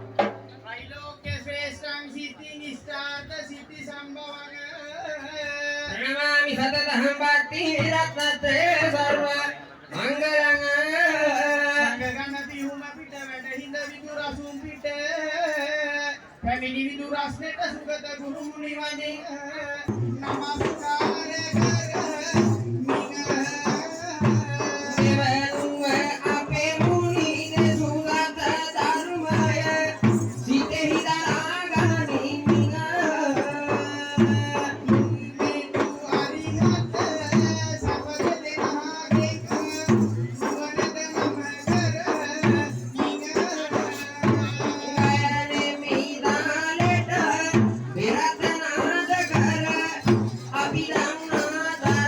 त्रैलोक्य श्रेष्ठं सिद्धि निष्ठार्थ सिद्धि संभवं प्रणमामि सततहं भक्ति रत्नते सर्व मंगलंग गणपति हुम पिट वैट हिंद विदुरा सुम पिट फैमिली विदुरा स्नेट सुगत गुरु मुनि वाणी नमस्कार कर देवनुंग आपे मुनि ने सुगत धर्मय सीते हिदागानी मिंगा गायने मीदालेट विरतनाद कर अभिरामनादर